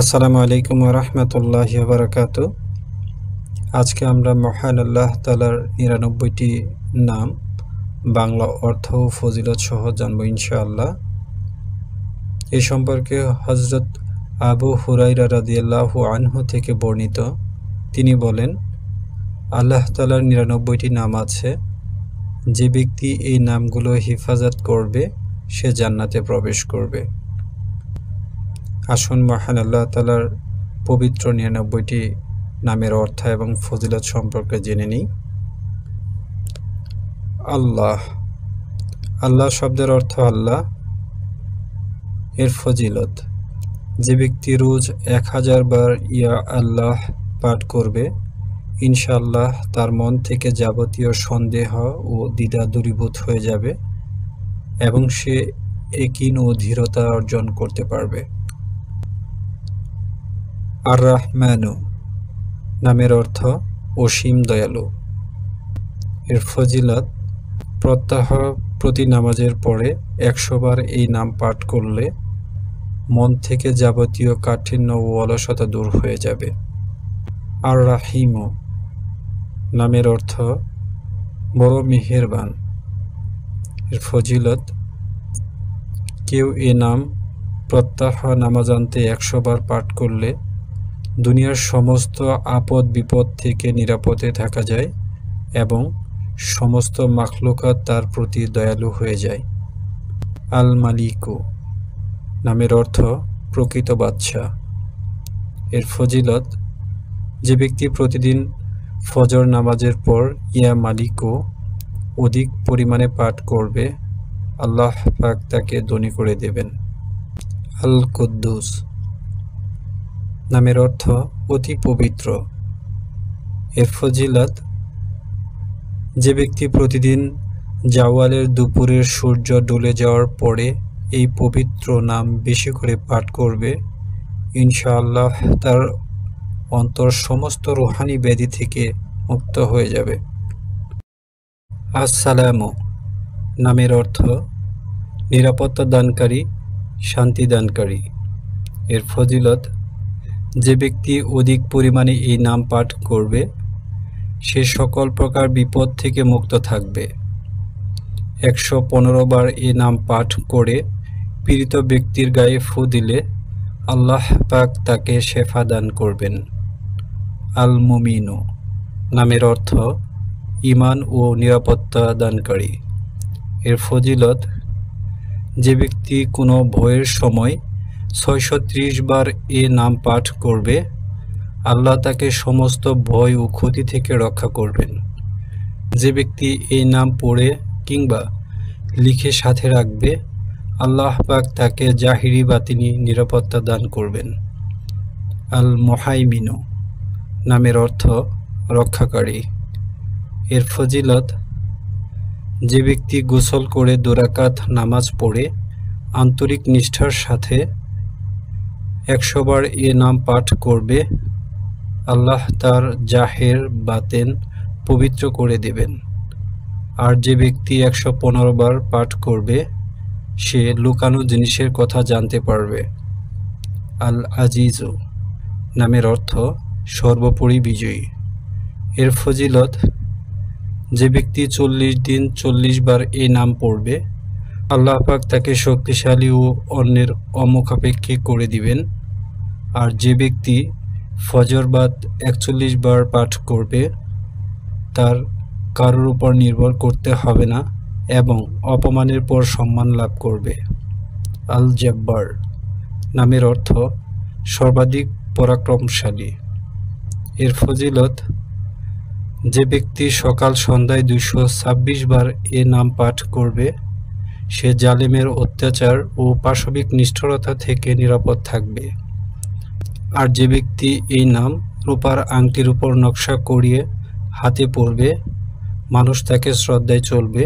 আসসালামু আলাইকুম ওয়া রাহমাতুল্লাহি ওয়া বারাকাতুহু। আজকে আমরা মহান আল্লাহ তাআলার ৯৯টি নাম বাংলা অর্থ ও ফজিলত সহ জানবো ইনশাআল্লাহ। এই সম্পর্কে হযরত আবু হুরায়রা রাদিয়াল্লাহু আনহু থেকে বর্ণিত, তিনি বলেন, আল্লাহ তাআলার ৯৯টি নাম আছে, যে ব্যক্তি এই নামগুলো হিফাজত করবে সে জান্নাতে প্রবেশ করবে। আসুন মহান আল্লাহ তাআলার পবিত্র ৯৯টি নামের অর্থ এবং ফজিলত সম্পর্কে জেনে নিই। আল্লাহ। আল্লাহ শব্দের অর্থ আল্লাহ। এর ফজিলত, যে ব্যক্তি রোজ ১০০০ বার ইয়া আল্লাহ পাঠ করবে, ইনশাআল্লাহ তার মন থেকে যাবতীয় সন্দেহ ও দ্বিধা দূরীভূত হয়ে যাবে এবং সে ইয়াকিন ও দৃঢ়তা অর্জন করতে পারবে। আর রাহমানু নামের অর্থ অসীম দয়ালু। এর ফজিলত, প্রত্যহ প্রতি নামাজের পরে ১০০ বার এই নাম পাঠ করলে মন থেকে যাবতীয় কাঠিন্য ও অলসতা দূর হয়ে যাবে। আর রাহিমু নামের অর্থ বড় মেহেরবান। এর ফজিলত, কেউ এ নাম প্রত্যহ নামাজান্তে ১০০ বার পাঠ করলে দুনিয়ার সমস্ত আপদ বিপদ থেকে নিরাপদে থাকা যায় এবং সমস্ত মাখলুকাত তার প্রতি দয়ালু হয়ে যায়। আল মালিকু নামের অর্থ প্রকৃত বাদশাহ। এর ফজিলত, যে ব্যক্তি প্রতিদিন ফজর নামাজের পর ইয়া মালিকু অধিক পরিমাণে পাঠ করবে, আল্লাহ পাক তাকে ধনী করে দেবেন। আল কুদ্দুস নামের অর্থ অতি পবিত্র। এর ফজিলত, যে ব্যক্তি প্রতিদিন জাওয়ালের দুপুরের সূর্য ডুবে যাওয়ার পরে এই পবিত্র নাম বেশি করে পাঠ করবে, ইনশাআল্লাহ তার অন্তর সমস্ত রুহানি ব্যাধি থেকে মুক্ত হয়ে যাবে। আসসালামু নামের অর্থ নিরাপত্তা দানকারী, শান্তি দানকারী। এর ফজিলত, যে ব্যক্তি অধিক পরিমাণে এই নাম পাঠ করবে সে সকল প্রকার বিপদ থেকে মুক্ত থাকবে। ১১৫ বার এই নাম পাঠ করে পীড়িত ব্যক্তির গায়ে ফু দিলে আল্লাহ পাক তাকে শেফা দান করবেন। আল মুমিনু নামের অর্থ ঈমান ও নিরাপত্তা দানকারী। এর ফজিলত, যে ব্যক্তি কোনো ভয়ের সময় ৬৩০ বার এ নাম পাঠ করবে, আল্লাহ তাকে সমস্ত ভয় ও ক্ষতি থেকে রক্ষা করবেন। যে ব্যক্তি এই নাম পড়ে কিংবা লিখে সাথে রাখবে, আল্লাহ পাক তাকে জাহিরি বাতিনি নিরাপত্তা দান করবেন। আল মুহাইমিনু নামের অর্থ রক্ষাকারী। এর ফজিলত, যে ব্যক্তি গোসল করে ২ রাকাত নামাজ পড়ে আন্তরিক নিষ্ঠার সাথে ১০০ বার এ নাম পাঠ করবে, আল্লাহ তার জাহের বাতেন পবিত্র করে দেবেন। আর যে ব্যক্তি ১১৫ বার পাঠ করবে সে লুকানো জিনিসের কথা জানতে পারবে। আল আজিজু নামের অর্থ সর্বোপরি বিজয়ী। এর ফজিলত, যে ব্যক্তি ৪০ দিন ৪০ বার এই নাম পড়বে, আল্লাহ পাক তাকে শক্তিশালী ও অন্যের অমুখাপেক্ষী করে দিবেন। আর যে ব্যক্তি ফজর বাদ ৪১ বার পাঠ করবে তার কারোর উপর নির্ভর করতে হবে না এবং অপমানের পর সম্মান লাভ করবে। আল জব্বার নামের অর্থ সর্বাধিক পরাক্রমশালী। এর ফজিলত, যে ব্যক্তি সকাল সন্ধ্যায় ২২৬ বার এ নাম পাঠ করবে সে জালিমের অত্যাচার ও পাশবিক নিষ্ঠুরতা থেকে নিরাপদ থাকবে। আর যে ব্যক্তি এই নাম রূপার আংটির উপর নকশা করিয়ে হাতে পরবে, মানুষ তাকে শ্রদ্ধায় চলবে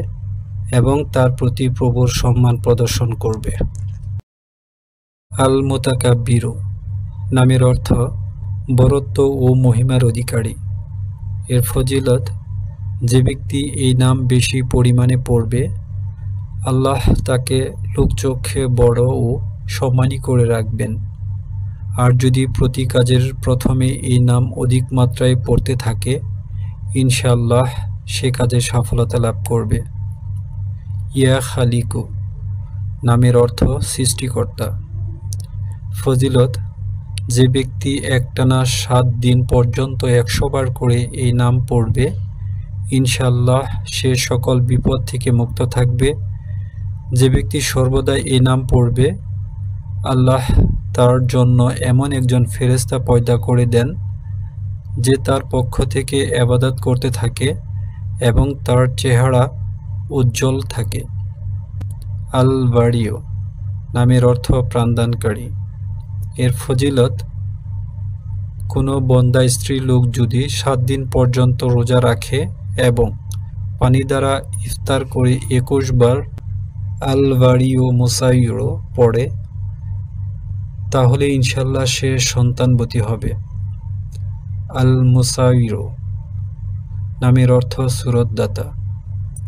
এবং তার প্রতি প্রভুর সম্মান প্রদর্শন করবে। আল মুতাকাব্বিরু নামের অর্থ বরত্ব ও মহিমার অধিকারী। এর ফজিলত, যে ব্যক্তি এই নাম বেশি পরিমাণে পড়বে, আল্লাহ তাকে লোকচক্ষে বড় ও সম্মানী করে রাখবেন। আর যদি প্রতি কাজের প্রথমে এই নাম অধিক মাত্রায় পড়তে থাকে, ইনশাআল্লাহ সে কাজে সফলতা লাভ করবে। ইয়া খালিকু নামের অর্থ সৃষ্টিকর্তা। ফজিলত: যে ব্যক্তি একটানা 7 দিন পর্যন্ত 100 বার করে এই নাম পড়বে, ইনশাআল্লাহ সে সকল বিপদ থেকে মুক্ত থাকবে। যে ব্যক্তি সর্বদা এই নাম পড়বে, আল্লাহ তার জন্য এমন একজন ফেরেশতা পয়দা করে দেন যে তার পক্ষ থেকে ইবাদত করতে থাকে এবং তার চেহারা উজ্জ্বল থাকে। আল বারিও নামের অর্থ প্রাণদানকারী। এর ফজিলত: কোনো বন্দা স্ত্রী লোক যদি 7 দিন পর্যন্ত রোজা রাখে এবং পানি দ্বারা ইফতার করে 21 বার আল বারিও মুসাইরো পড়ে, তাহলে ইনশাআল্লাহ সে সন্তানবতী হবে। আল মুসাইরো নামের অর্থ সুরতদাতা।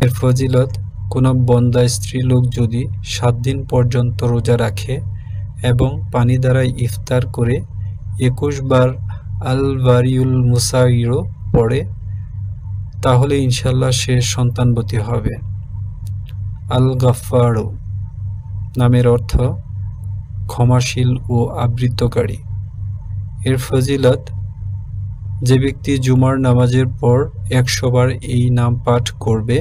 এর ফজিলত: কোনো বন্দা স্ত্রী লোক যদি 7 দিন পর্যন্ত রোজা রাখে এবং পানি দ্বারা ইফতার করে 21 বার আল বারিউল মুসাইরো পড়ে, তাহলে ইনশাআল্লাহ সে সন্তানবতী হবে। আল গাফফারু নামের অর্থ ক্ষমাশীল ও আবৃত্তকারী। এর ফজিলত: যে ব্যক্তি জুমার নামাজের পর 100 বার এই নাম পাঠ করবে,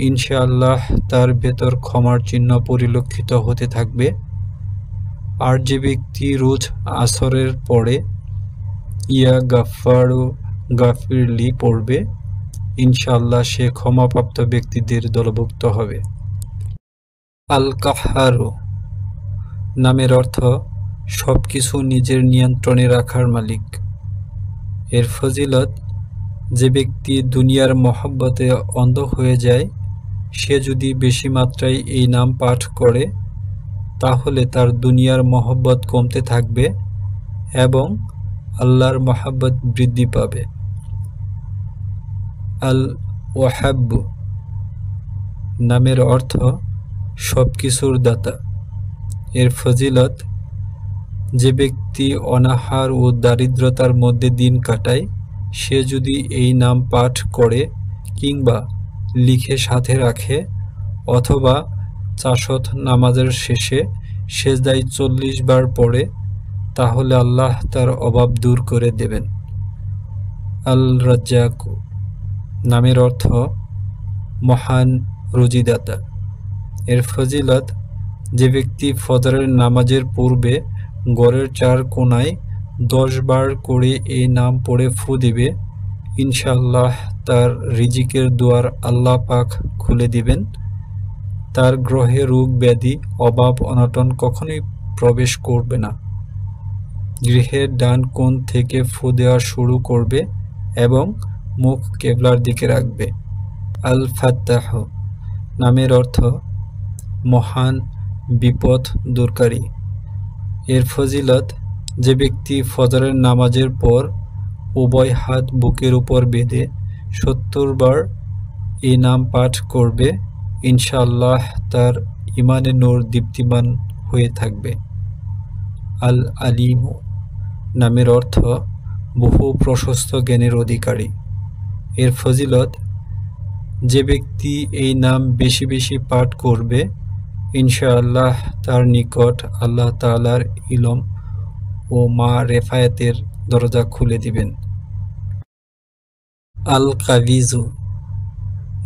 ইনশাআল্লাহ তার ভেতর ক্ষমার চিহ্ন পরিলক্ষিত হতে থাকবে। আর যে ব্যক্তি রোজ আসরের পরে ইয়া গাফফারু গাফিরলি পড়বে, ইনশাআল্লাহ সে ক্ষমাপ্রাপ্ত ব্যক্তিদের দলভুক্ত হবে। আল কাহ্হারু নামের অর্থ সবকিছু নিজের নিয়ন্ত্রণে রাখার মালিক। এর ফজিলত: যে ব্যক্তি দুনিয়ার মহব্বতে অন্ধ হয়ে যায়, সে যদি বেশি মাত্রায় এই নাম পাঠ করে, তাহলে তার দুনিয়ার মহব্বত কমতে থাকবে এবং আল্লাহর মহব্বত বৃদ্ধি পাবে। আল ওয়াহাব নামের অর্থ সবকিছুর দাতা। এর ফজিলত: যে ব্যক্তি অনাহার ও দারিদ্রতার মধ্যে দিন কাটায়, সে যদি এই নাম পাঠ করে কিংবা লিখে সাথে রাখে অথবা চাশত নামাজের শেষে সেজদায় 40 বার পড়ে, তাহলে আল্লাহ তার অভাব দূর করে দেবেন। আল রাজ্জাক নামের অর্থ মহান রুজিদাতা। এর ফজিলত: যে ব্যক্তি ফজরের নামাজের পূর্বে ঘরের 4 কোণায় 10 বার করে এই নাম পড়ে ফু দিবে, ইনশাআল্লাহ তার রিজিকের দুয়ার আল্লাহ পাক খুলে দিবেন। তার গ্রহে রোগ ব্যাধি অভাব অনটন কখনোই প্রবেশ করবে না। গৃহের ডান কোণ থেকে ফু দেওয়া শুরু করবে এবং মুখ কেবলার দিকে রাখবে। আল ফাত্তাহ নামের অর্থ মহান বিপদ দূরকারী। এর ফজিলত: যে ব্যক্তি ফজরের নামাজের পর উভয় হাত বুকের উপর বেঁধে 70 বার এই নাম পাঠ করবে, ইনশাআল্লাহ তার ইমানে নূর দীপ্তিমান হয়ে থাকবে। আল আলিমু নামের অর্থ বহু প্রশস্ত জ্ঞানের অধিকারী। এর ফজিলত: যে ব্যক্তি এই নাম বেশি বেশি পাঠ করবে, ইনশাআল্লাহ তার নিকট আল্লাহ তাআলার ইলম ও মারেফায়াতের দরজা খুলে দিবেন। আল কাবিজু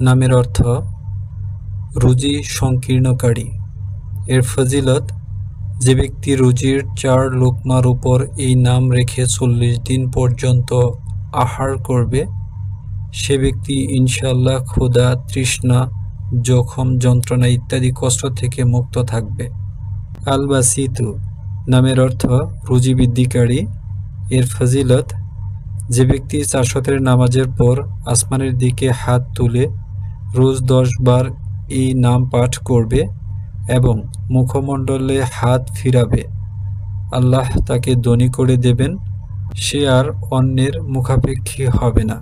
নামের অর্থ রুজি সংকীর্ণকারী। এর ফজিলত: যে ব্যক্তি রুজির 4 লোকমার উপর এই নাম রেখে 40 দিন পর্যন্ত আহার করবে, সে ব্যক্তি ইনশাআল্লাহ ক্ষুধা তৃষ্ণা জখম যন্ত্রণা ইত্যাদি কষ্ট থেকে মুক্ত থাকবে। আল বাসিতু নামের অর্থ রুজি বৃদ্ধিকারী। এর ফজিলত: যে ব্যক্তি চাশতের নামাজের পর আসমানের দিকে হাত তুলে রোজ 10 বার এই নাম পাঠ করবে এবং মুখমণ্ডলে হাত ফিরাবে, আল্লাহ তাকে ধনী করে দেবেন, সে আর অন্যের মুখাপেক্ষী হবে না।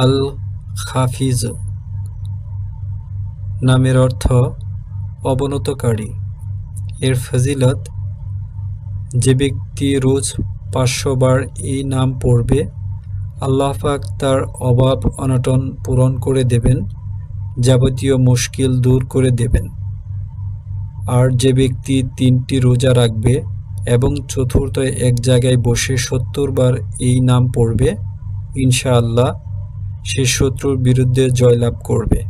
আল হাফিজ নামের অর্থ অবনতকারী। এর ফজিলত: যে ব্যক্তি রোজ 500 বার এই নাম পড়বে, আল্লাহ পাক তার অভাব অনটন পূরণ করে দেবেন, যাবতীয় মুশকিল দূর করে দেবেন। আর যে ব্যক্তি 3টি রোজা রাখবে এবং চতুর্থ এক জায়গায় বসে 70 বার এই নাম পড়বে, ইনশাআল্লাহ সে শত্রুর বিরুদ্ধে জয়লাভ করবে।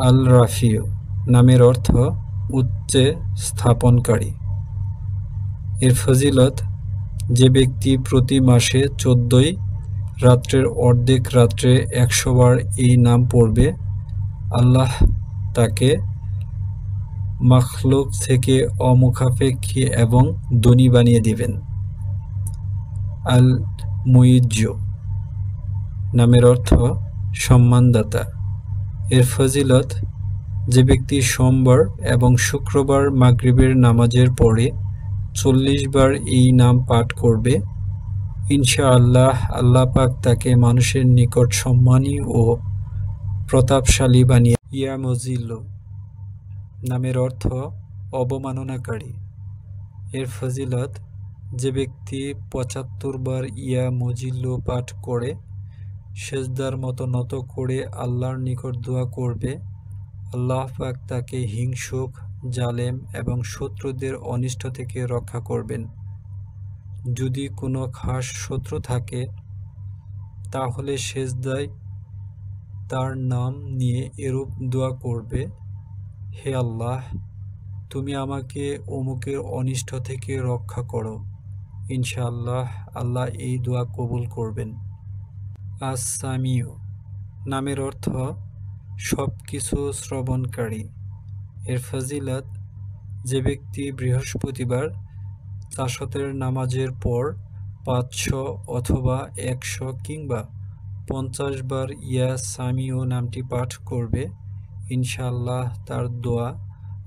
আল রাফিউ নামের অর্থ উচ্চে স্থাপনকারী। এর ফজিলত, যে ব্যক্তি প্রতি মাসে 14 রাত্রের অর্ধেক রাত্রে 100 বার এই নাম পড়বে, আল্লাহ তাকে মাখলুক থেকে অমুখাপেক্ষী এবং ধনী বানিয়ে দিবেন। আল মুইজ্জু নামের অর্থ সম্মানদাতা। এর ফজিলত, যে ব্যক্তি সোমবার এবং শুক্রবার মাগরিবের নামাজের পরে 40 বার এই নাম পাঠ করবে, ইনশাআল্লাহ আল্লাহ পাক তাকে মানুষের নিকট সম্মানী ও প্রতাপশালী বানিয়ে। ইয়া মজিল্লু নামের অর্থ অবমাননাকারী। এর ফজিলত, যে ব্যক্তি 75 বার ইয়া মজিল্লু পাঠ করে সেজদার মতো নত করে আল্লাহর নিকট দোয়া করবে, আল্লাহ পাক তাকে হিংসুক, জালেম এবং শত্রুদের অনিষ্ট থেকে রক্ষা করবেন। যদি কোনো খাস শত্রু থাকে তাহলে সেজদায় তার নাম নিয়ে এরূপ দোয়া করবে, হে আল্লাহ, তুমি আমাকে অমুকের অনিষ্ট থেকে রক্ষা করো। ইনশাআল্লাহ আল্লাহ এই দোয়া কবুল করবেন। আস-সামিউ নামের অর্থ সব কিছু শ্রবণকারী। এর ফজিলত, যে ব্যক্তি বৃহস্পতিবার তাশতের নামাজের পর 500 অথবা 100 কিংবা 50 বার ইয়া সামিউ নামটি পাঠ করবে, ইনশাআল্লাহ তার দোয়া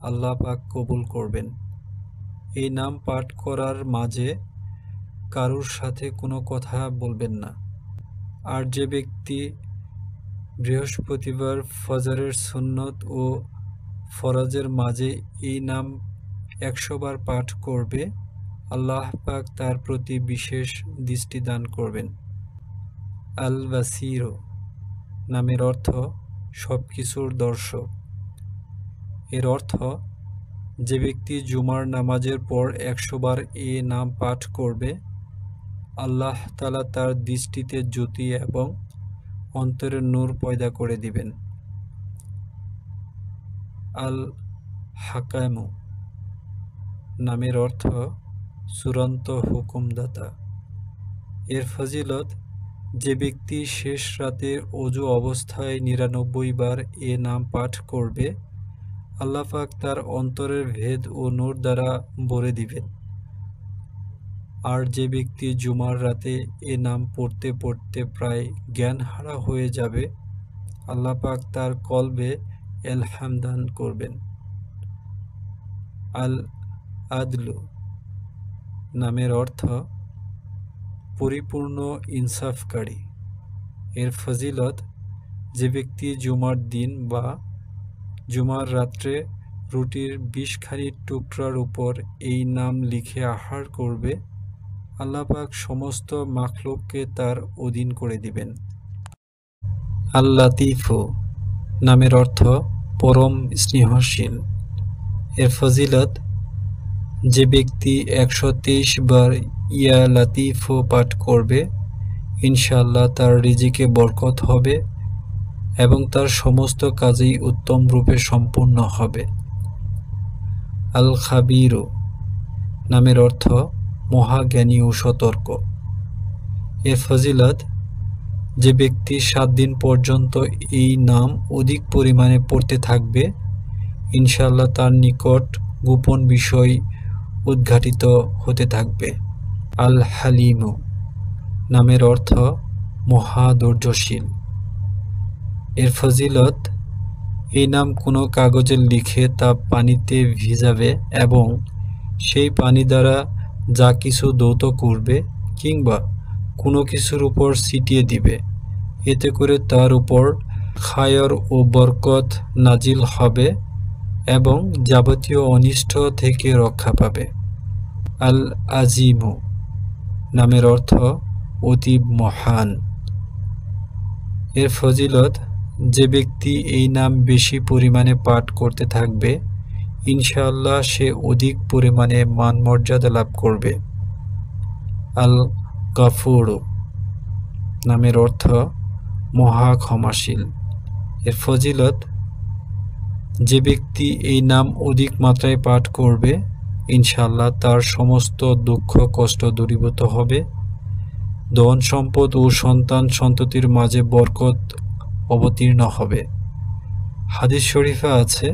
আল্লাহ পাক কবুল করবেন। এই নাম পাঠ করার মাঝে কারুর সাথে কোনো কথা বলবেন না। আর যে ব্যক্তি বৃহস্পতিবার ফজরের সুন্নত ও ফরজের মাঝে এই নাম 100 বার পাঠ করবে, আল্লাহ পাক তার প্রতি বিশেষ দৃষ্টি দান করবেন। আল বাসীর নামের অর্থ সবকিছুর দর্শক। এর অর্থ, যে ব্যক্তি জুমার নামাজের পর 100 বার এ নাম পাঠ করবে, আল্লাহ তাআলা তার দৃষ্টিতে জ্যোতি এবং অন্তরের নূর পয়দা করে দিবেন। আল হাকামু নামের অর্থ চূড়ান্ত হুকুমদাতা। এর ফজিলত, যে ব্যক্তি শেষ রাতে অজু অবস্থায় 99 বার এ নাম পাঠ করবে, আল্লাহ পাক তার অন্তরের ভেদ ও নূর দ্বারা ভরে দিবেন। আর যে ব্যক্তি জুমার রাতে এ নাম পড়তে পড়তে প্রায় জ্ঞান হারা হয়ে যাবে, আল্লাহ পাক তার কলবে ইলহাম দান করবেন। আল আদলু নামের অর্থ পরিপূর্ণ ইনসাফকারী। এর ফজিলত, যে ব্যক্তি জুমার দিন বা জুমার রাত্রে রুটির 20 খানি টুকরার উপর এই নাম লিখে আহার করবে, আল্লাহ পাক সমস্ত মাখলুককে তার অধীন করে দিবেন। আল লাতীফু নামের অর্থ পরম স্নেহশীল। এর ফজিলত, যে ব্যক্তি 123 বার ইয়া লাতীফু পাঠ করবে, ইনশাআল্লাহ তার রিজিকে বরকত হবে এবং তার সমস্ত কাজই উত্তম রূপে সম্পূর্ণ হবে। আল খাবীরু নামের অর্থ মহাজ্ঞানী ও সতর্ক। এর ফজিলত, যে ব্যক্তি 7 দিন পর্যন্ত এই নাম অধিক পরিমাণে পড়তে থাকবে, ইনশাআল্লাহ তার নিকট গোপন বিষয় উদ্ঘাটিত হতে থাকবে। আল হালিমু নামের অর্থ মহা ধৈর্যশীল। এর ফজিলত, এই নাম কোনো কাগজে লিখে তা পানিতে ভিজাবে এবং সেই পানি দ্বারা যা কিছু ধৌত করবে কিংবা কোনো কিছুর উপর ছিটিয়ে দিবে, এতে করে তার উপর খায়র ও বরকত নাজিল হবে এবং যাবতীয় অনিষ্ট থেকে রক্ষা পাবে। আল আজিমু নামের অর্থ অতি মহান। এর ফজিলত, যে ব্যক্তি এই নাম বেশি পরিমাণে পাঠ করতে থাকবে ইনশাআল্লাহ সে অধিক পরিমাণে মান মর্যাদা লাভ করবে। আল গাফুরু নামের অর্থ মহা ক্ষমাশীল। এর ফজিলত, যে ব্যক্তি এই নাম অধিক মাত্রায় পাঠ করবে ইনশাআল্লাহ তার সমস্ত দুঃখ কষ্ট দূরীভূত হবে, ধন সম্পদ ও সন্তান সন্ততির মাঝে বরকত অবতীর্ণ হবে। হাদিস শরীফে আছে,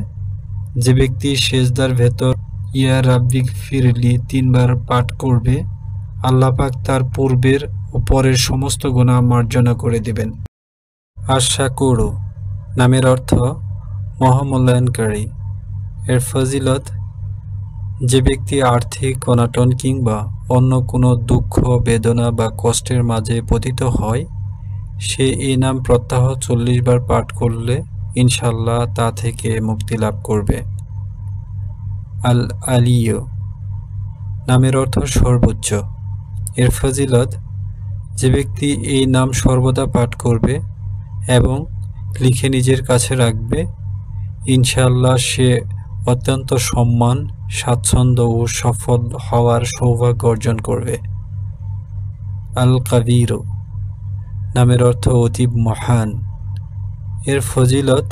যে ব্যক্তি সেজদার ভেতর ইয়া রাব্বিক ফিরলি 3 বার পাঠ করবে আল্লাহ পাক তার পূর্বের ও পরের সমস্ত গুনাহ মার্জনা করে দিবেন। আশ-শাকুরু নামের অর্থ মহামূল্যায়নকারী। এর ফজিলত, যে ব্যক্তি আর্থিক অনটন কিংবা অন্য কোনো দুঃখ বেদনা বা কষ্টের মাঝে পতিত হয় সে এই নাম প্রত্যাহ 40 বার পাঠ করলে ইনশাআল্লাহ তা থেকে মুক্তি লাভ করবে। আল আলিয়্যু নামের অর্থ সর্বোচ্চ। এর ফজিলত, যে ব্যক্তি এই নাম সর্বদা পাঠ করবে এবং লিখে নিজের কাছে রাখবে ইনশাআল্লাহ সে অত্যন্ত সম্মান, স্বাচ্ছন্দ্য ও সফল হওয়ার সৌভাগ্য অর্জন করবে। আল কাবীরু নামের অর্থ অতি মহান। এর ফজিলত,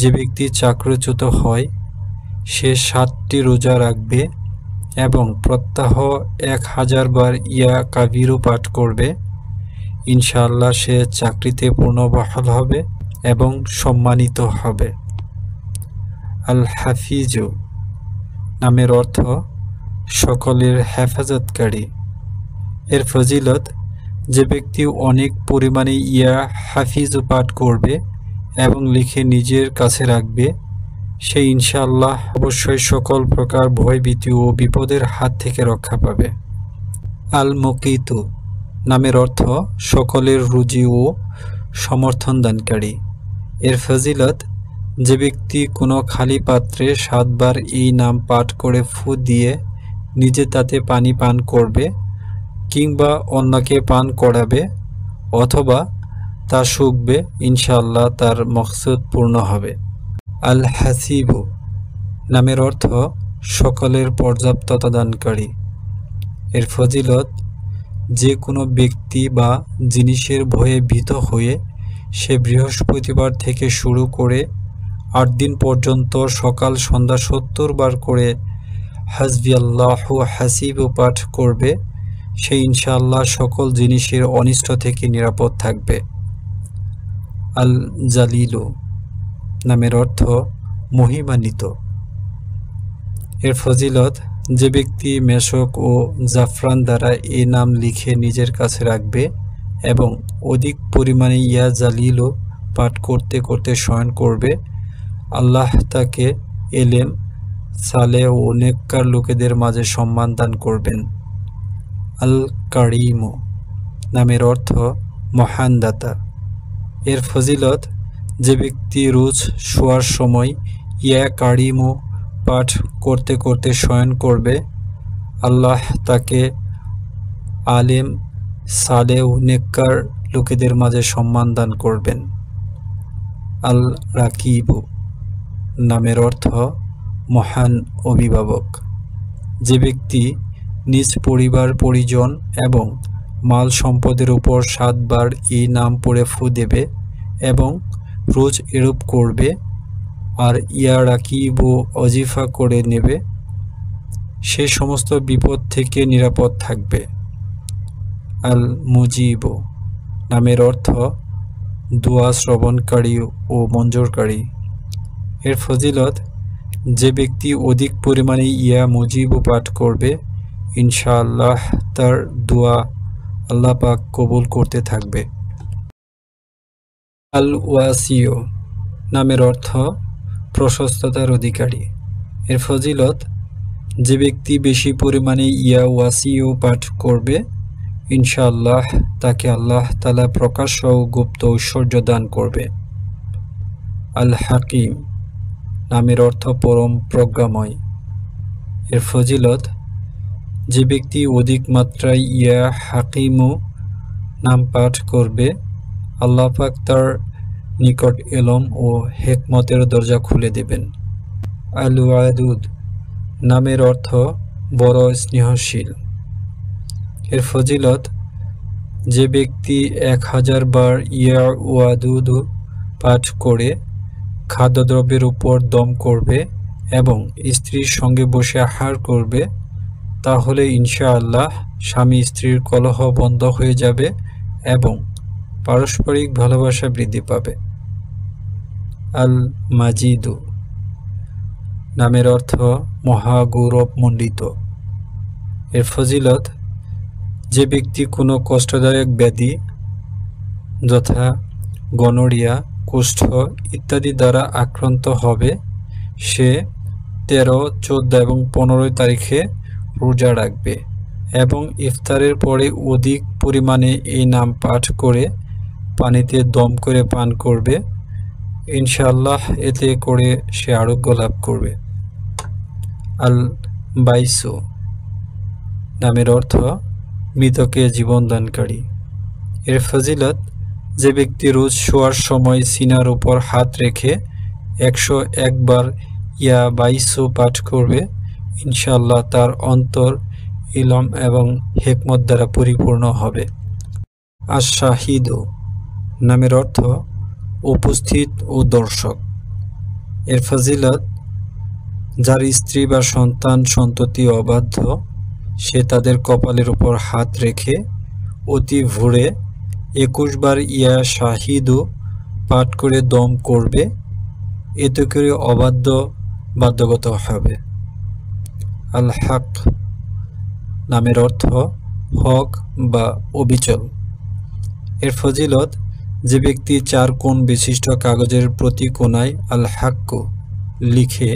যে ব্যক্তি চাকরিচ্যুত হয় সে 7টি রোজা রাখবে এবং প্রত্যাহ 1000 বার ইয়া কাবীরু পাঠ করবে ইনশাআল্লাহ সে চাকরিতে পূর্ণবহাল হবে এবং সম্মানিত হবে। আল হাফিজু নামের অর্থ সকলের হেফাজতকারী। এর ফজিলত, যে ব্যক্তি অনেক পরিমাণে ইয়া হাফিজু পাঠ করবে এবং লিখে নিজের কাছে রাখবে সে ইনশাআল্লাহ অবশ্যই সকল প্রকার ভয়ভীতি ও বিপদের হাত থেকে রক্ষা পাবে। আল মুকিতু নামের অর্থ সকলের রুজি ও সমর্থন দানকারী। এর ফজিলত, যে ব্যক্তি কোনো খালি পাত্রে 7 বার এই নাম পাঠ করে ফু দিয়ে নিজে তাতে পানি পান করবে কিংবা অন্যকে পান করাবে অথবা তা শুকবে ইনশাআল্লাহ তার মকসুদ পূর্ণ হবে। আল হাসিবু নামের অর্থ সকলের পর্যাপ্ততা দানকারী। এর ফজিলত, যে কোনো ব্যক্তি বা জিনিসের ভয়ে ভীত হয়ে সে বৃহস্পতিবার থেকে শুরু করে 8 দিন পর্যন্ত সকাল সন্ধ্যা 70 বার করে হাসবিয়াল্লাহু হাসিবু পাঠ করবে সে ইনশাআল্লাহ সকল জিনিসের অনিষ্ট থেকে নিরাপদ থাকবে। আল জালিলু নামের অর্থ মহিমান্বিত। এর ফজিলত, যে ব্যক্তি মেশক ও জাফরান দ্বারা এই নাম লিখে নিজের কাছে রাখবে এবং অধিক পরিমাণে ইয়া জালিলু পাঠ করতে করতে শয়ন করবে আল্লাহ তাকে এলেম, সালেহ ও নেককার লোকেদের মাঝে সম্মান দান করবেন। আল কারিমু নামের অর্থ মহান দাতা। এর ফজিলত, যে ব্যক্তি রোজ শোয়ার সময় ইয়া কারিমু পাঠ করতে করতে শয়ন করবে আল্লাহ তাকে আলেম, সালেহ ও নেককার লোকেদের মাঝে সম্মান দান করবেন। আল রাকিবু নামের অর্থ মহান অভিভাবক। যে ব্যক্তি নিজ পরিবার পরিজন এবং মাল সম্পদের উপর 7 বার এই নাম পড়ে ফু দেবে এবং রোজ এরূপ করবে আর ইয়া রাকিবু অজিফা করে নেবে সে সমস্ত বিপদ থেকে নিরাপদ থাকবে। আল মুজিবু নামের অর্থ দোয়া শ্রবণকারী ও মঞ্জুরকারী। এর ফজিলত, যে ব্যক্তি অধিক পরিমাণে ইয়া মুজিবু পাঠ করবে ইনশাআল্লাহ তার দোয়া আল্লাহ পাক কবুল করতে থাকবে। আল ওয়াসিউ নামের অর্থ প্রশস্ততার অধিকারী। এর ফজিলত, যে ব্যক্তি বেশি পরিমাণে ইয়া ওয়াসিউ পাঠ করবে ইনশাআল্লাহ তাকে আল্লাহ তাআলা প্রকাশ্য ও গুপ্ত ঐশ্বর্য দান করবে। আল হাকিম নামের অর্থ পরম প্রজ্ঞাময়। এর ফজিলত, যে ব্যক্তি অধিক মাত্রায় ইয়া হাকিমু নাম পাঠ করবে, আল্লাহ পাক তার নিকট এলম ও হেকমতের দরজা খুলে দেবেন। আল ওয়াদুদ নামের অর্থ বড় স্নেহশীল। এর ফজিলত, যে ব্যক্তি 1000 বার ইয়া ওয়াদুদ পাঠ করে খাদ্যদ্রব্যের উপর দম করবে এবং স্ত্রীর সঙ্গে বসে আহার করবে, তাহলে ইনশাআল্লাহ স্বামী স্ত্রীর কলহ বন্ধ হয়ে যাবে এবং পারস্পরিক ভালোবাসা বৃদ্ধি পাবে। আল মাজিদু নামের অর্থ মহাগৌরবমণ্ডিত। এর ফজিলত, যে ব্যক্তি কোনো কষ্টদায়ক ব্যাধি যথা গনোরিয়া, কুষ্ঠ ইত্যাদি দ্বারা আক্রান্ত হবে, সে 13, 14 এবং 15 তারিখে রোজা রাখবে এবং ইফতারের পরে অধিক পরিমাণে এই নাম পাঠ করে পানিতে দম করে পান করবে। ইনশাআল্লাহ এতে করে সে আরোগ্য লাভ করবে। আল বাইসু নামের অর্থ মৃতকে জীবনদানকারী। এর ফজিলত, যে ব্যক্তি রোজ শোয়ার সময় সিনার উপর হাত রেখে 101 বার ইয়া বাইসু পাঠ করবে, ইনশাআল্লাহ তার অন্তর ইলম এবং হেকমত দ্বারা পরিপূর্ণ হবে। আশ-শাহিদু নামের অর্থ উপস্থিত ও দর্শক। এর ফজিলত, যার স্ত্রী বা সন্তান সন্ততি অবাধ্য, সে তাদের কপালের উপর হাত রেখে অতি ভোরে 21 বার ইয়া শাহিদু পাঠ করে দম করবে, এতে করে অবাধ্য বাধ্যগত হবে। আল হক নামের অর্থ হক বা অবিচল। এর ফজিলত, যে ব্যক্তি 4 কোণ বিশিষ্ট কাগজের প্রতি কোণায় আল হাক্কু লিখে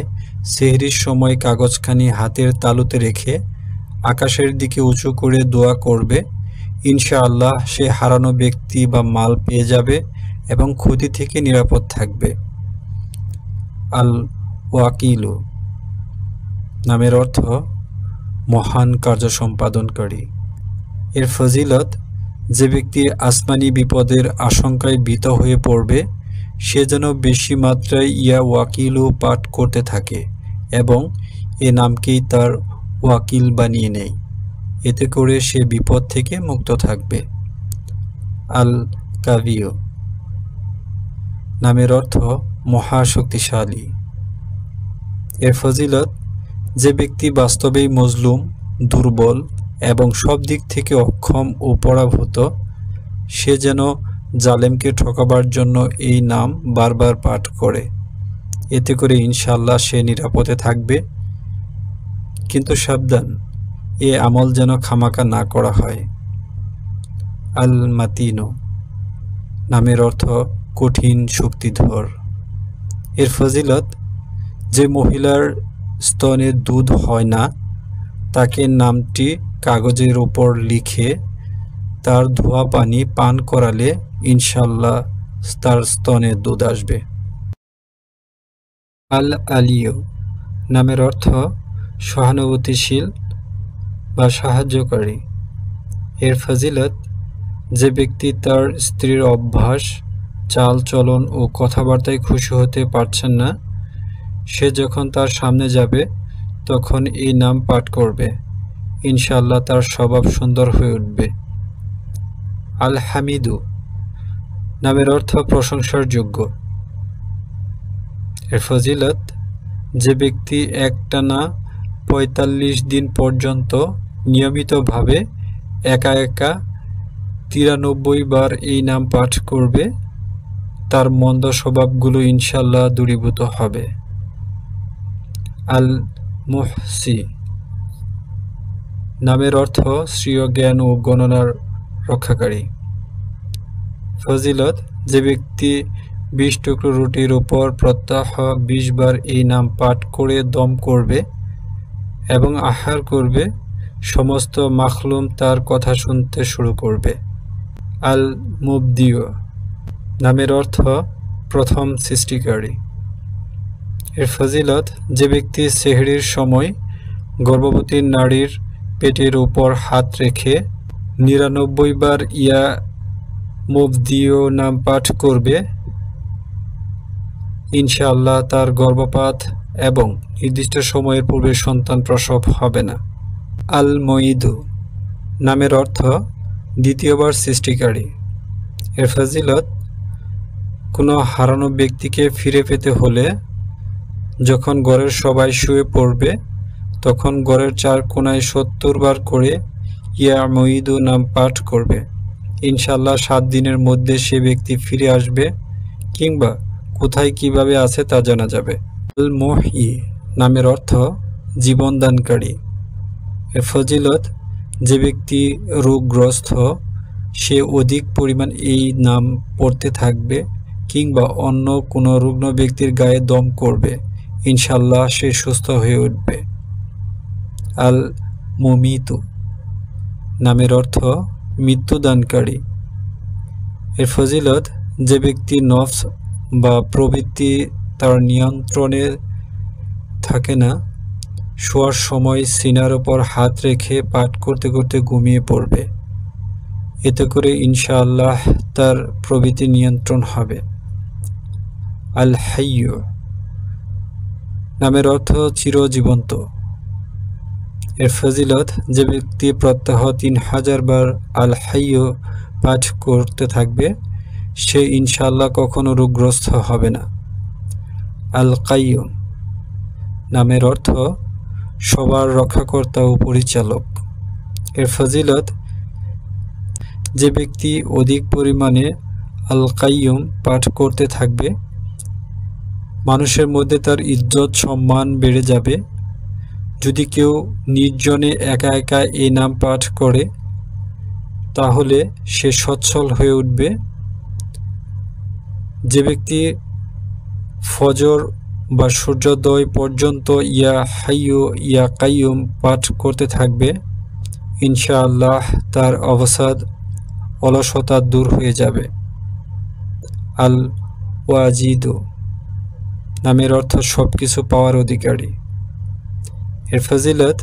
সেহরির সময় কাগজখানি হাতের তালুতে রেখে আকাশের দিকে উঁচু করে দোয়া করবে, ইনশাআল্লাহ সে হারানো ব্যক্তি বা মাল পেয়ে যাবে এবং ক্ষতি থেকে নিরাপদ থাকবে। আল ওয়াকিলু নামের অর্থ মহান কার্য সম্পাদনকারী। এর ফজিলত, যে ব্যক্তি আসমানি বিপদের আশঙ্কায় ভীত হয়ে পড়বে, সে যেন বেশি মাত্রায় ইয়া ওয়াকিলু পাঠ করতে থাকে এবং এ নামকেই তার ওয়াকিল বানিয়ে নেয়, এতে করে সে বিপদ থেকে মুক্ত থাকবে। আল কাবিউ নামের অর্থ মহাশক্তিশালী। এর ফজিলত, যে ব্যক্তি বাস্তবেই মজলুম, দুর্বল এবং সব দিক থেকে অক্ষম ও পরাভূত, সে যেন জালেমকে ঠকাবার জন্য এই নাম বারবার পাঠ করে, এতে করে ইনশাআল্লাহ সে নিরাপদে থাকবে। কিন্তু সাবধান, এ আমল যেন খামাকা না করা হয়। আল মাতিনু নামের অর্থ কঠিন শক্তিধর। এর ফজিলত, যে মহিলার স্তনে দুধ হয় না, তাকে নামটি কাগজের উপর লিখে তার ধোয়া পানি পান করালে ইনশাআল্লাহ তার স্তনে দুধ আসবে। আল আলিয়ু নামের অর্থ সহানুভূতিশীল বা সাহায্যকারী। এর ফজিলত, যে ব্যক্তি তার স্ত্রীর অভ্যাস, চাল চলন ও কথাবার্তায় খুশি হতে পারছেন না, সে যখন তার সামনে যাবে তখন এই নাম পাঠ করবে, ইনশাআল্লাহ তার স্বভাব সুন্দর হয়ে উঠবে। আল হামিদু নামের অর্থ প্রশংসার যোগ্য। এর ফজিলত, যে ব্যক্তি একটানা 45 দিন পর্যন্ত নিয়মিতভাবে একা একা 93 বার এই নাম পাঠ করবে, তার মন্দ স্বভাবগুলো ইনশাআল্লাহ দূরীভূত হবে। আল মুহসি নামের অর্থ শ্রেয় জ্ঞান ও গণনার রক্ষাকারী। ফজিলত, যে ব্যক্তি 20 টুকরো রুটির উপর প্রত্যহ 20 বার এই নাম পাঠ করে দম করবে এবং আহার করবে, সমস্ত মাখলুম তার কথা শুনতে শুরু করবে। আল মুবদিউ নামের অর্থ প্রথম সৃষ্টিকারী। এর ফজিলত, যে ব্যক্তি সেহরির সময় গর্ভবতী নারীর পেটের উপর হাত রেখে ৯৯ বার ইয়া মুবদিও নাম পাঠ করবে, ইনশাআল্লাহ তার গর্ভপাত এবং নির্দিষ্ট সময়ের পূর্বে সন্তান প্রসব হবে না। আল মুঈদু নামের অর্থ দ্বিতীয়বার সৃষ্টিকারী। এর ফজিলত, কোনো হারানো ব্যক্তিকে ফিরে পেতে হলে যখন ঘরের সবাই শুয়ে পড়বে তখন ঘরের ৪ কোণায় ৭০ বার করে ইয়া মুঈদু নাম পাঠ করবে, ইনশাআল্লাহ ৭ দিনের মধ্যে সে ব্যক্তি ফিরে আসবে কিংবা কোথায় কিভাবে আছে তা জানা যাবে। আল মুহয়ি নামের অর্থ জীবনদানকারী। এর ফজিলত, যে ব্যক্তি রোগগ্রস্ত সে অধিক পরিমাণ এই নাম পড়তে থাকবে কিংবা অন্য কোনো রুগ্ন ব্যক্তির গায়ে দম করবে, ইনশাআল্লাহ সে সুস্থ হয়ে উঠবে। আল মুমিতু নামের অর্থ মৃত্যুদানকারী। এর ফজিলত, যে ব্যক্তি নফস বা প্রবৃত্তি তার নিয়ন্ত্রণে থাকে না, শোয়ার সময় সিনার উপর হাত রেখে পাঠ করতে করতে ঘুমিয়ে পড়বে, এতে করে ইনশাআল্লাহ তার প্রবৃত্তি নিয়ন্ত্রণ হবে। আল হাইয়্যু নামের অর্থ চিরজীবন্ত। এর ফজিলত, যে ব্যক্তি প্রত্যহ ৩০০০ বার আল হাইয়্যু পাঠ করতে থাকবে সে ইনশাআল্লাহ কখনো রোগগ্রস্ত হবে না। আল কাইয়্যুম নামের অর্থ সবার রক্ষাকর্তা ও পরিচালক। এর ফজিলত, যে ব্যক্তি অধিক পরিমাণে আল কাইয়্যুম পাঠ করতে থাকবে মানুষের মধ্যে তার ইজ্জত সম্মান বেড়ে যাবে। যদি কেউ নির্জনে একা একা এই নাম পাঠ করে তাহলে সে সচ্ছল হয়ে উঠবে। যে ব্যক্তি ফজর বা সূর্যোদয় পর্যন্ত ইয়া হাইয়্যু ইয়া কাইয়্যুম পাঠ করতে থাকবে ইনশাআল্লাহ তার অবসাদ অলসতা দূর হয়ে যাবে। আল ওয়াজিদু নামের অর্থ সবকিছু পাওয়ার অধিকারী। এর ফজিলত,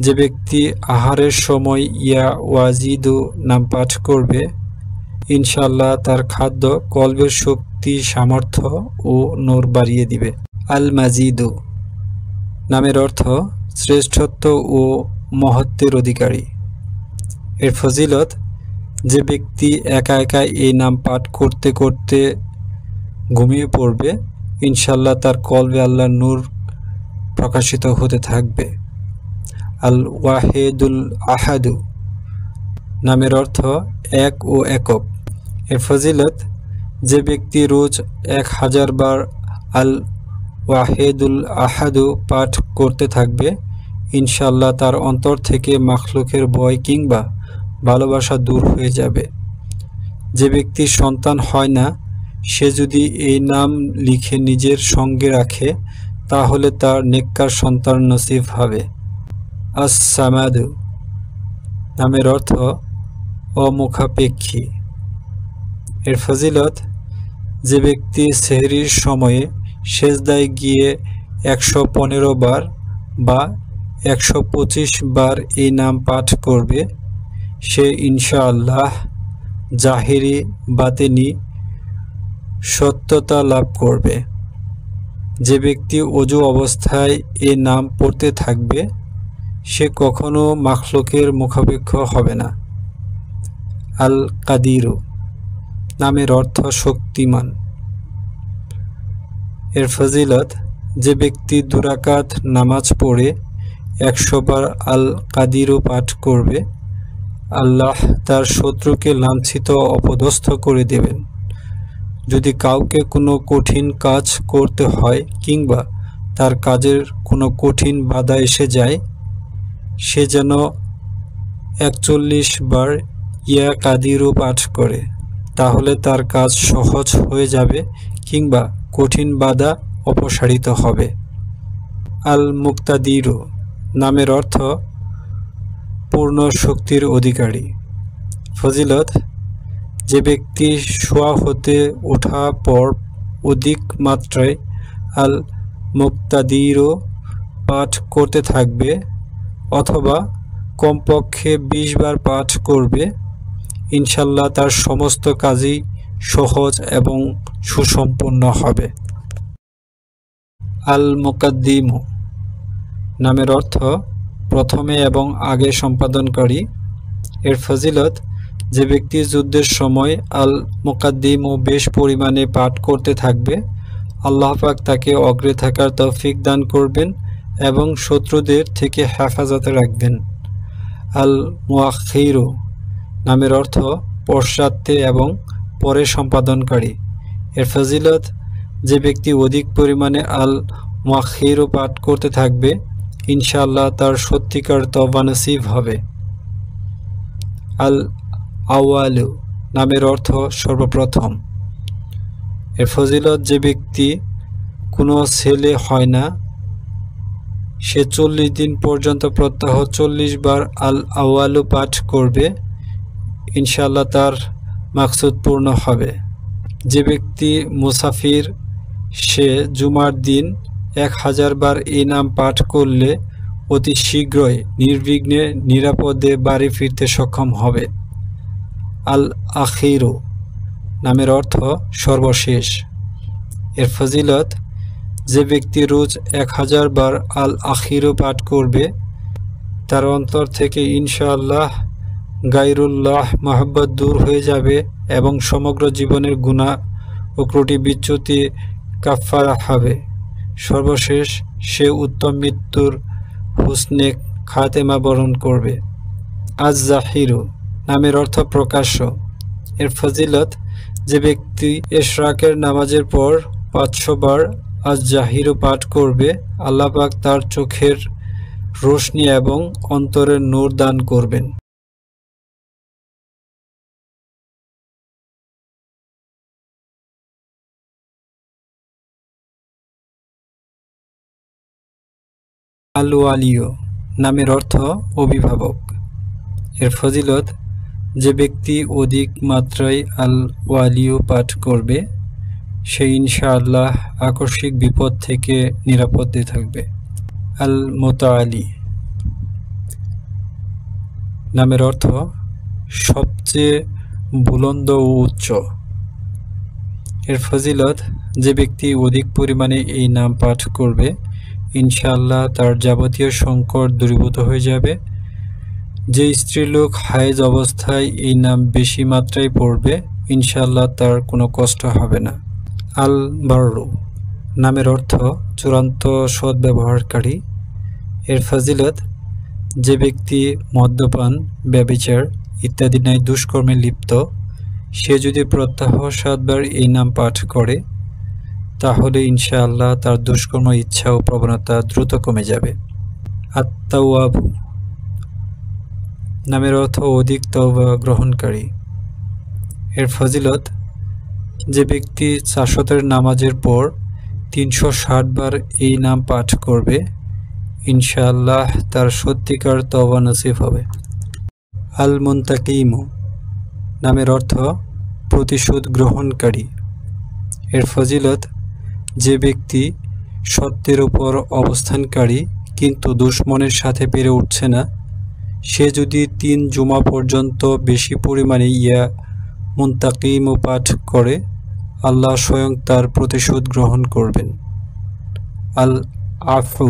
যে ব্যক্তি আহারের সময় ইয়া ওয়াজিদু নাম পাঠ করবে ইনশাআল্লাহ তার খাদ্য কলবের শক্তি সামর্থ্য ও নূর বাড়িয়ে দিবে। আল মাজিদু নামের অর্থ শ্রেষ্ঠত্ব ও মহত্বের অধিকারী। এর ফজিলত, যে ব্যক্তি একা একা এই নাম পাঠ করতে করতে ঘুমিয়ে পড়বে ইনশাআল্লাহ তার কলবে আল্লাহর নূর প্রকাশিত হতে থাকবে। আল ওয়াহিদুল আহাদু নামের অর্থ এক ও একক। এর ফজিলত, যে ব্যক্তি রোজ ১০০০ বার আল ওয়াহিদুল আহাদু পাঠ করতে থাকবে ইনশাআল্লাহ তার অন্তর থেকে মাখলুকের ভয় কিংবা ভালোবাসা দূর হয়ে যাবে। যে ব্যক্তির সন্তান হয় না সে যদি এই নাম লিখে নিজের সঙ্গে রাখে তাহলে তার নেককার সন্তান নসিব হবে। আস-সামাদু নামের অর্থ অমুখাপেক্ষী। এর ফজিলত, যে ব্যক্তি সেহরির সময়ে সেজদায় গিয়ে ১১৫ বার বা ১২৫ বার এই নাম পাঠ করবে সে ইনশাআল্লাহ জাহিরি বাতেনি সত্যতা লাভ করবে। যে ব্যক্তি ওযু অবস্থায় এ নাম পড়তে থাকবে সে কখনো মাখলুকের মুখাপেক্ষ হবে না। আল কাদিরু নামের অর্থ শক্তিমান। এর ফজিলত, যে ব্যক্তি ২ রাকাত নামাজ পড়ে ১০০ বার আল কাদিরু পাঠ করবে আল্লাহ তার শত্রুকে লাঞ্ছিত অপদস্থ করে দেবেন। যদি কাউকে কোনো কঠিন কাজ করতে হয় কিংবা তার কাজের কোনো কঠিন বাধা এসে যায় সে যেন ৪১ বার ইয়া কাদিরু পাঠ করে তাহলে তার কাজ সহজ হয়ে যাবে কিংবা কঠিন বাধা অপসারিত হবে। আল মুক্তাদিরু নামের অর্থ পূর্ণ শক্তির অধিকারী। ফজিলত, যে ব্যক্তি শোয়া হতে ওঠা পর অধিক মাত্রায় আল মুক্তাদিরু পাঠ করতে থাকবে অথবা কমপক্ষে 20 বার পাঠ করবে, ইনশাল্লাহ তার সমস্ত কাজই সহজ এবং সুসম্পন্ন হবে। আল মুকাদ্দিমু নামের অর্থ প্রথমে এবং আগে সম্পাদনকারী। এর ফজিলত, যে ব্যক্তি যুদ্ধের সময় আল মুকাদ্দিমু বেশ পরিমাণে পাঠ করতে থাকবে, আল্লাহ পাক তাকে অগ্রে থাকার তৌফিক দান করবেন এবং শত্রুদের থেকে হেফাজতে রাখবেন। আল মুআখিরু নামের অর্থ পশ্চাতে এবং পরে সম্পাদনকারী। এর ফজিলত, যে ব্যক্তি অধিক পরিমাণে আল মুআখিরু পাঠ করতে থাকবে, ইনশাআল্লাহ তার সত্যিকার তওবা নসিব হবে। আল আওয়ালু নামের অর্থ সর্বপ্রথম। এর ফজিলত, যে ব্যক্তি কোনো ছেলে হয় না, সে 40 দিন পর্যন্ত প্রত্যহ 40 বার আল আওয়ালু পাঠ করবে, ইনশাআল্লাহ তার মাকসুদ পূর্ণ হবে। যে ব্যক্তি মুসাফির, সে জুমার দিন 1000 বার এই নাম পাঠ করলে অতি শীঘ্রই নির্বিঘ্নে নিরাপদে বাড়ি ফিরতে সক্ষম হবে। আল আখিরু নামের অর্থ সর্বশেষ। এর ফজিলত, যে ব্যক্তি রোজ 1000 বার আল আখিরু পাঠ করবে, তার অন্তর থেকে ইনশাআল্লাহ গায়রুল্লাহ মহব্বত দূর হয়ে যাবে এবং সমগ্র জীবনের গুনাহ ও ত্রুটি বিচ্যুতি কাফফারা হবে। সর্বশেষ সে উত্তম মৃত্যুর হুসনে খাতেমা বরণ করবে। আজ জাহিরু নামের অর্থ প্রকাশ্য। এর ফজিলত, যে ব্যক্তি ইশরাকের নামাজের পর 500 বার আজ জাহিরু পাঠ করবে, আল্লাহ পাক তার চোখের রোশনি এবং অন্তরের নূর দান করবেন। আল ওয়ালিউ নামের অর্থ অভিভাবক। এর ফজিলত, যে ব্যক্তি অধিক মাত্রায় আল ওয়ালিউ পাঠ করবে, সে ইনশাআল্লাহ আকস্মিক বিপদ থেকে নিরাপদে থাকবে। আল মুতাআলি নামের অর্থ সবচেয়ে বুলন্দ ও উচ্চ। এর ফজিলত, যে ব্যক্তি অধিক পরিমাণে এই নাম পাঠ করবে, ইনশাআল্লাহ তার যাবতীয় সংকট দূরীভূত হয়ে যাবে। যে স্ত্রীলোক হায়েজ অবস্থায় এই নাম বেশি মাত্রায় পড়বে, ইনশাআল্লাহ তার কোনো কষ্ট হবে না। আল বাররু নামের অর্থ চূড়ান্ত সদ্ব্যবহারকারী। এর ফজিলত, যে ব্যক্তি মদ্যপান, ব্যভিচার ইত্যাদি ন্যায় দুষ্কর্মে লিপ্ত, সে যদি প্রত্যহ 7 বার এই নাম পাঠ করে, তাহলে ইনশাআল্লাহ তার দুষ্কর্ম ইচ্ছা ও প্রবণতা দ্রুত কমে যাবে। আত-তাওয়াবু নামের অর্থ অধিক তওবা গ্রহণকারী। এর ফজিলত, যে ব্যক্তি চাশতের নামাজের পর 360 বার এই নাম পাঠ করবে, ইনশাআল্লাহ তার সত্যিকার তওবা নসিব হবে। আল মুনতাকিমু নামের অর্থ প্রতিশোধ গ্রহণকারী। এর ফজিলত, যে ব্যক্তি সত্যের উপর অবস্থানকারী কিন্তু দুশমনের সাথে পেরে উঠছে না, সে যদি 3 জুমা পর্যন্ত বেশি পরিমাণে ইয়া মুনতাকিমু পাঠ করে, আল্লাহ স্বয়ং তার প্রতিশোধ গ্রহণ করবেন। আল আফু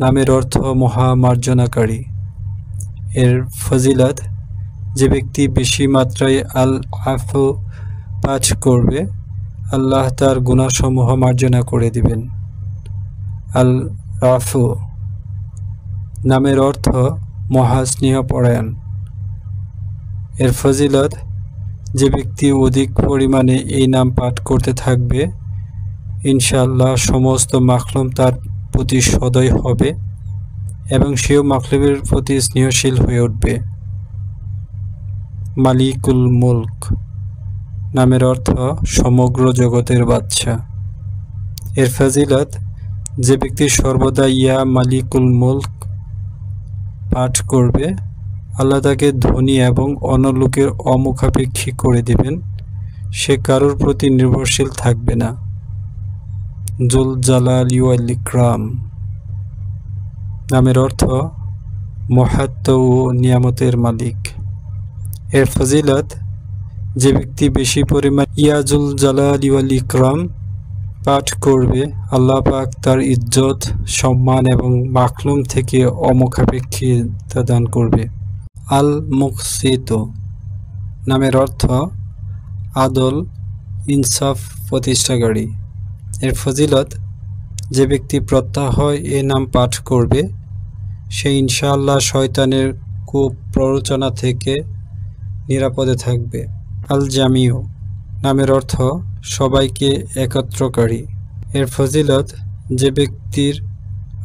নামের অর্থ মহামার্জনাকারী। এর ফজিলত, যে ব্যক্তি বেশি মাত্রায় আল আফু পাঠ করবে, আল্লাহ তার গুনাহসমূহ মার্জনা করে দিবেন। আল রাফু নামের অর্থ মহাস্নেহপরায়ণ। এর ফজিলত, যে ব্যক্তি অধিক পরিমাণে এই নাম পাঠ করতে থাকবে, ইনশাআল্লাহ সমস্ত মাখলুম তার প্রতি সদয় হবে এবং সেও মাখলুমের প্রতি স্নেহশীল হয়ে উঠবে। মালিকুল মুলক নামের অর্থ সমগ্র জগতের বাদশা। এর ফজিলত, যে ব্যক্তি সর্বদা ইয়া মালিকুল মুলক পাঠ করবে, আল্লাহ তাকে ধনী এবং অন্য লোকের অমুখাপেক্ষী করে দিবেন। সে কারোর প্রতি নির্ভরশীল থাকবে না। জুল জালালি ওয়াল ইকরাম নামের অর্থ মহাত্ম ও নিয়ামতের মালিক। এর ফজিলত, যে ব্যক্তি বেশি পরিমাণ ইয়াজুল জালালি ওয়াল ইকরাম পাঠ করবে, আল্লাহ পাক তার ইজ্জত, সম্মান এবং মাখলুম থেকে অমুখাপেক্ষিতা দান করবে। আল মুকসিত নামের অর্থ আদল, ইনসাফ প্রতিষ্ঠাকারী। এর ফজিলত, যে ব্যক্তি প্রত্যাহ এ নাম পাঠ করবে, সে ইনশাআল্লাহ শয়তানের কুপ্ররোচনা থেকে নিরাপদে থাকবে। আল জামিউ নামের অর্থ সবাইকে একত্রকারী। এর ফজিলত, যে ব্যক্তির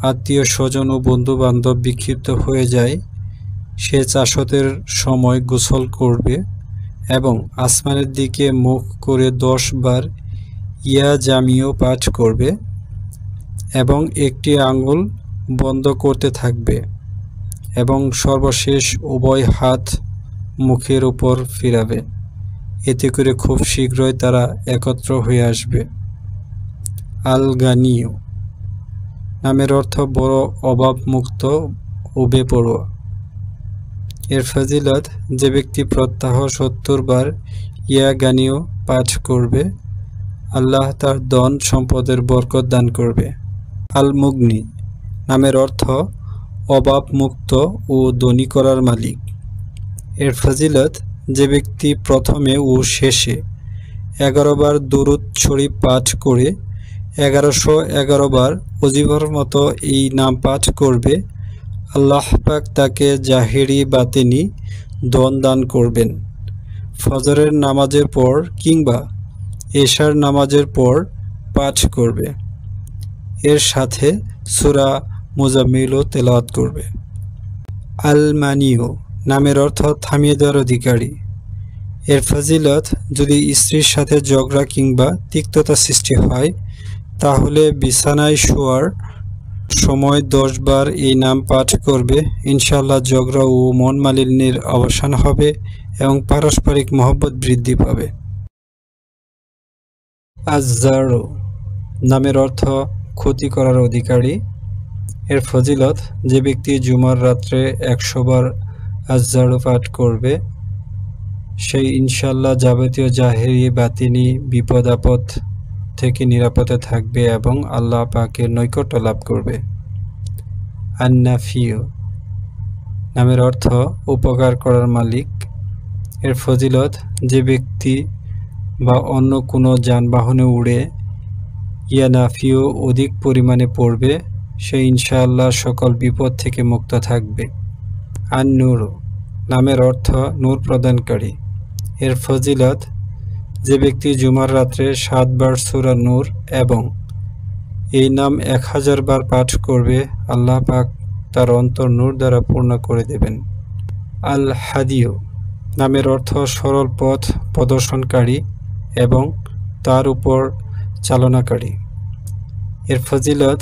আত্মীয় স্বজন ও বন্ধু বান্ধব বিক্ষিপ্ত হয়ে যায়, সে চাষতের সময় গোসল করবে এবং আসমানের দিকে মুখ করে 10 বার ইয়া জামিউ পাঠ করবে এবং একটি আঙ্গুল বন্ধ করতে থাকবে এবং সর্বশেষ উভয় হাত মুখের উপর ফিরাবে। এতে করে খুব শীঘ্রই তারা একত্র হয়ে আসবে। আল গানিউ নামের অর্থ বড় অভাবমুক্ত ও বেপরোয়া। এর ফজিলত, যে ব্যক্তি প্রত্যাহ 70 বার ইয়া গানিউ পাঠ করবে, আল্লাহ তার ধন সম্পদের বরকত দান করবে। আল মুগনি নামের অর্থ অভাবমুক্ত ও ধনী করার মালিক। এর ফজিলত, যে ব্যক্তি প্রথমে ও শেষে 11 বার দুরূদ শরীফ পাঠ করে 1111 বার অজিফার মতো এই নাম পাঠ করবে, আল্লাহ পাক তাকে জাহেরি বাতিনি ধন দান করবেন। ফজরের নামাজের পর কিংবা এশার নামাজের পর পাঠ করবে। এর সাথে সূরা মুজাম্মিলও তেলাওয়াত করবে। আল মানিউ নামের অর্থ থামিয়ে দেওয়ার অধিকারী। এর ফজিলত, যদি স্ত্রীর সাথে ঝগড়া কিংবা তিক্ততা সৃষ্টি হয়, তাহলে বিছানায় শোয়ার সময় 10 বার এই নাম পাঠ করবে। ইনশাআল্লাহ ঝগড়া ও মন মালিন্যের অবসান হবে এবং পারস্পরিক মহব্বত বৃদ্ধি পাবে। আজ-জারু নামের অর্থ ক্ষতি করার অধিকারী। এর ফজিলত, যে ব্যক্তি জুমার রাত্রে 100 বার আজ-জারু পাঠ করবে, সেই ইনশাআল্লাহ যাবতীয় জাহেরি বাতিনি বিপদ আপদ থেকে নিরাপদে থাকবে এবং আল্লাহ পাকের নৈকট্য লাভ করবে। আন-নাফিউ নামের অর্থ উপকার করার মালিক। এর ফজিলত, যে ব্যক্তি বা অন্য কোনো যানবাহনে উড়ে ইয়া নাফিউ অধিক পরিমাণে পড়বে, সে ইনশাআল্লাহ সকল বিপদ থেকে মুক্ত থাকবে। আন-নূর নামের অর্থ নূর প্রদানকারী। এর ফজিলত, যে ব্যক্তি জুমার রাত্রে 7 বার সূরা নূর এবং এই নাম 1000 বার পাঠ করবে, আল্লাহ পাক তার অন্তর নূর দ্বারা পূর্ণ করে দেবেন। আল হাদিউ নামের অর্থ সরল পথ প্রদর্শনকারী এবং তার উপর চালনাকারী। এর ফজিলত,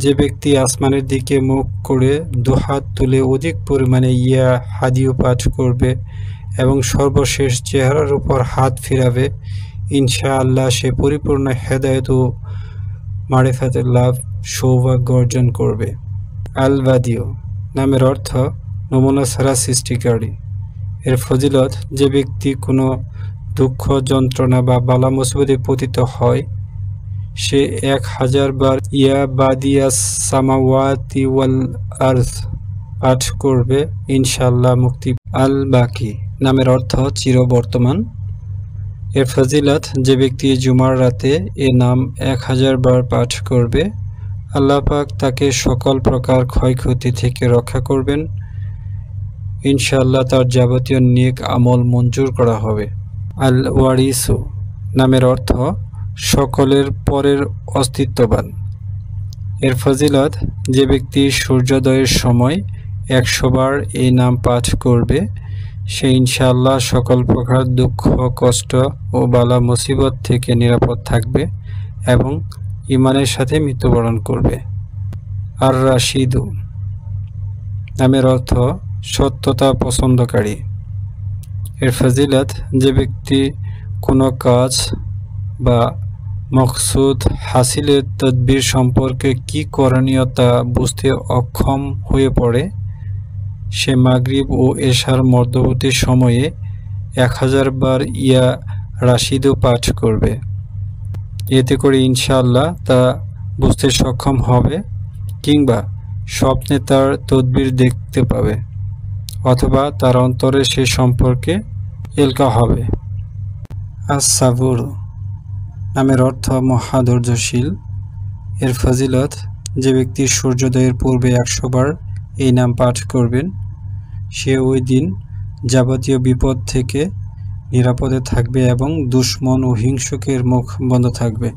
যে ব্যক্তি আসমানের দিকে মুখ করে 2 হাত তুলে অধিক পরিমাণে ইয়া হাদিউ পাঠ করবে এবং সর্বশেষ চেহারার উপর হাত ফিরাবে, ইনশাআল্লাহ সে পরিপূর্ণ হেদায়েত ও মারিফাতের লাভ সৌভাগ্য অর্জন করবে। আল বাদিউ নামের অর্থ নমুনা ছাড়া সৃষ্টিকারী। এর ফজিলত, যে ব্যক্তি কোনো দুঃখ যন্ত্রণা বা বালা মুসিবতে পতিত হয়, সে 1000 বার ইয়া বাদিয়াস সামাওয়াতি ওয়াল আরদ পাঠ করবে, ইনশাআল্লাহ মুক্তি। আল বাকি নামের অর্থ চিরবর্তমান। এর ফজিলত, যে ব্যক্তি জুমার রাতে এ নাম 1000 বার পাঠ করবে, আল্লাহ পাক তাকে সকল প্রকার ক্ষয়ক্ষতি থেকে রক্ষা করবেন। ইনশাআল্লাহ তার যাবতীয় নেক আমল মঞ্জুর করা হবে। আল ওয়ারিসু নামের অর্থ সকলের পরের অস্তিত্ববান। এর ফজিলত, যে ব্যক্তি সূর্যোদয়ের সময় 100 বার এই নাম পাঠ করবে, সে ইনশাআল্লাহ সকল প্রকার দুঃখ কষ্ট ও বালা মুসিবত থেকে নিরাপদ থাকবে এবং ঈমানের সাথে মৃত্যুবরণ করবে। আর রাশিদু নামের অর্থ সত্যতা পছন্দকারী। এর ফজিলত, যে ব্যক্তি কোনো কাজ বা মকসুদ হাসিলের তদবির সম্পর্কে কি করণীয় তা বুঝতে অক্ষম হয়ে পড়ে, সে মাগরিব ও এশার মধ্যবর্তী সময়ে 1000 বার ইয়া রাশিদও পাঠ করবে। এতে করে ইনশাআল্লাহ তা বুঝতে সক্ষম হবে, কিংবা স্বপ্নে তার তদবির দেখতে পাবে, অথবা তার অন্তরে সে সম্পর্কে এলকা হবে। আস-সাবুর নামের অর্থ মহাধৈর্যশীল। এর ফজিলত, যে ব্যক্তি সূর্যোদয়ের পূর্বে 100 বার এই নাম পাঠ করবেন, সে ওই দিন যাবতীয় বিপদ থেকে নিরাপদে থাকবে এবং দুশমন ও হিংসুকের মুখ বন্ধ থাকবে।